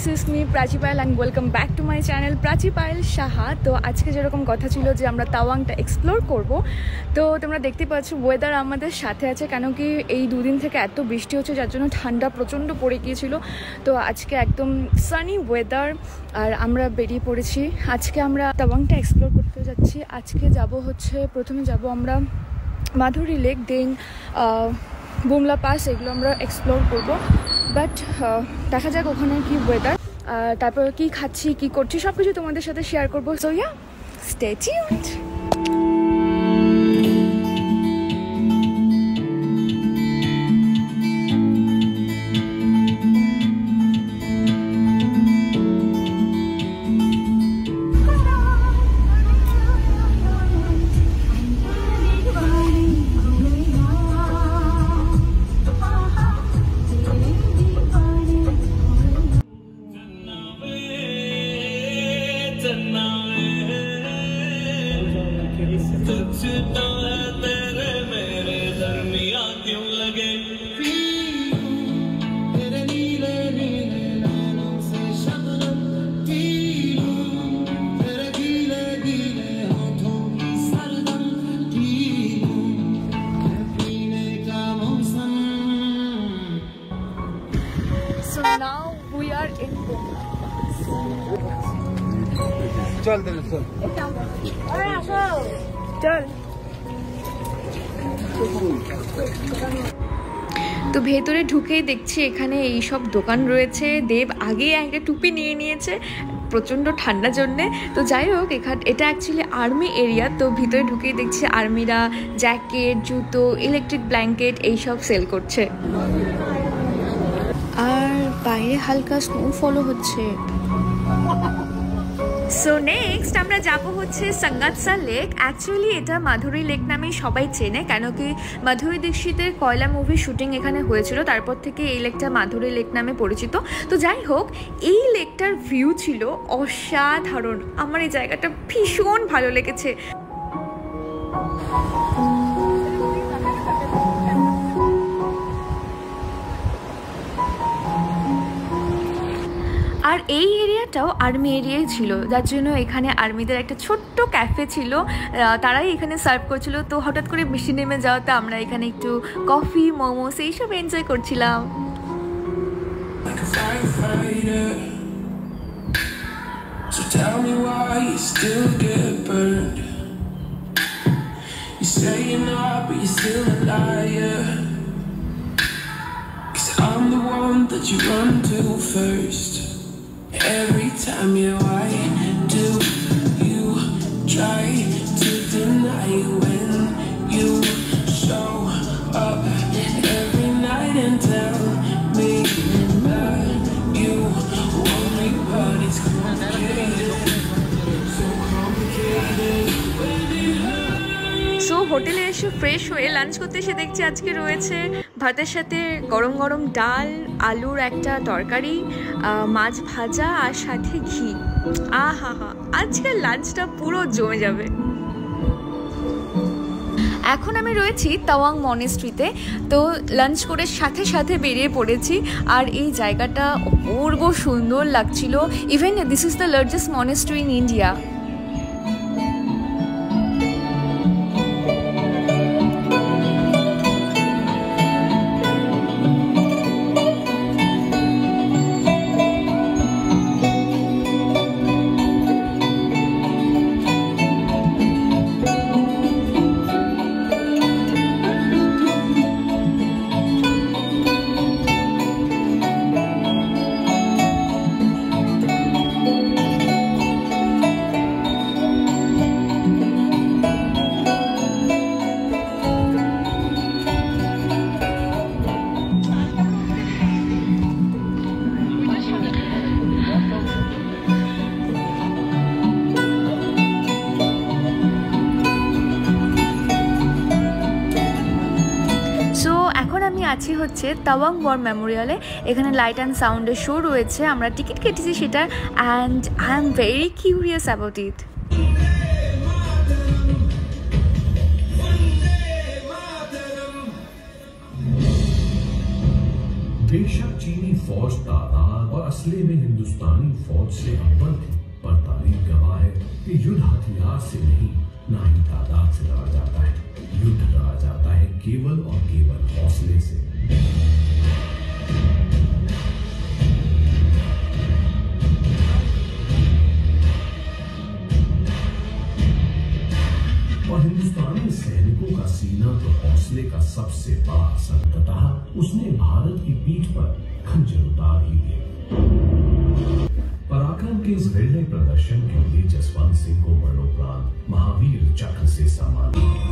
This is me Prachi Payel and welcome back to my channel Prachi Payel Saha. তো আজকে যেরকম কথা ছিল যে আমরা তাওয়াংটা এক্সপ্লোর করব, তো তোমরা দেখতে পাচ্ছ ওয়েদার আমাদের সাথে আছে, কেন কি এই দুদিন থেকে এত বৃষ্টি হচ্ছে যার জন্য ঠান্ডা প্রচণ্ড পড়ে গিয়েছিল। তো আজকে একদম সানি ওয়েদার আর আমরা বেরিয়ে পড়েছি। আজকে আমরা তাওয়াংটা এক্সপ্লোর করতে যাচ্ছি। আজকে যাব হচ্ছে প্রথমে যাব আমরা মাধুরী লেক, দেন বুমলা পাস, এগুলো আমরা এক্সপ্লোর করব। বাট দেখা যাক ওখানে কি ওয়েদার, তারপর কি খাচ্ছি কি করছি সব কিছু তোমাদের সাথে শেয়ার করবো। So yeah, stay tuned. Now we are in Bumla Pass. चल चल चल। তো ভেতরে ঢুকেই দেখছি এখানে এই সব দোকান রয়েছে। দেব আগে একটা টুপি নিয়ে নিয়েছে প্রচণ্ড ঠান্ডার জন্যে। তো যাই হোক, এটা অ্যাকচুয়ালি আর্মি এরিয়া। তো ভিতরে ঢুকেই দেখছি আর্মিরা জ্যাকেট, জুতো, ইলেকট্রিক ব্ল্যাঙ্কেট এইসব সেল করছে। আর বাইরে হালকা স্নোফলও হচ্ছে। সো নেক্সট আমরা যাব হচ্ছে সঙ্গাতসা লেক। অ্যাকচুয়ালি এটা মাধুরী লেক নামেই সবাই চেনে, কেন কি মাধুরী দীক্ষিতের কয়লা মুভি শুটিং এখানে হয়েছিল, তারপর থেকে এই লেকটা মাধুরী লেক নামে পরিচিত। তো যাই হোক, এই লেকটার ভিউ ছিল অসাধারণ। আমার এই জায়গাটা ভীষণ ভালো লেগেছে। আর এই এরিয়াটাও আর্মি এরিয়াই ছিল, যার জন্য এখানে আর্মিদের একটা ছোট্ট ক্যাফে ছিল, তারাই এখানে সার্ভ করছিল। তো হঠাৎ করে বৃষ্টি নেমে যাওয়াতে আমরা এখানে একটু কফি, মোমোস এইসব এনজয় করছিলাম। Every time you why do you try to deny when you show up every night and tell me that you want me, but it's complicated, so complicated. So হোটেলে এসে ফ্রেশ হয়ে lunch করতে এসে দেখছি আজকে রয়েছে ভাতের সাথে গরম গরম ডাল, আলুর একটা তরকারি, মাছ ভাজা আর সাথে ঘি। আহা হা, আজকের লাঞ্চটা পুরো জমে যাবে। এখন আমি রয়েছি তাওয়াং মনেস্ট্রিতে। তো লাঞ্চ করে সাথে সাথে বেরিয়ে পড়েছি। আর এই জায়গাটা অপূর্ব সুন্দর লাগছিল। Even this is the largest monastery in India. আছি হচ্ছে তাওয়াং ওয়ার মেমোরিয়ালে। এখানে লাইট অ্যান্ড সাউন্ডের শো রয়েছে, আমরা টিকিট কেটেছি সেটা, and I am very curious about it. We बेशक चीनी फौज तादाद और असले में हिंदुस्तानी फौज से अव्वल थी, पर तारीख गवाह है कि युद्ध हथियार से नहीं, ना ही तादाद से लड़ा जाता है। युद्ध लड़ा जाता है केवल और केवल हौसले से। और हिंदुस्तानी सैनिकों का सीना तो हौसले का सबसे बड़ा संतत, उसने भारत की पीठ पर खंजर उतार ही दिया। पराक्रम के इस निर्णय प्रदर्शन के लिए जसवंत सिंह को मरणोपरांत महावीर चक्र से सम्मानित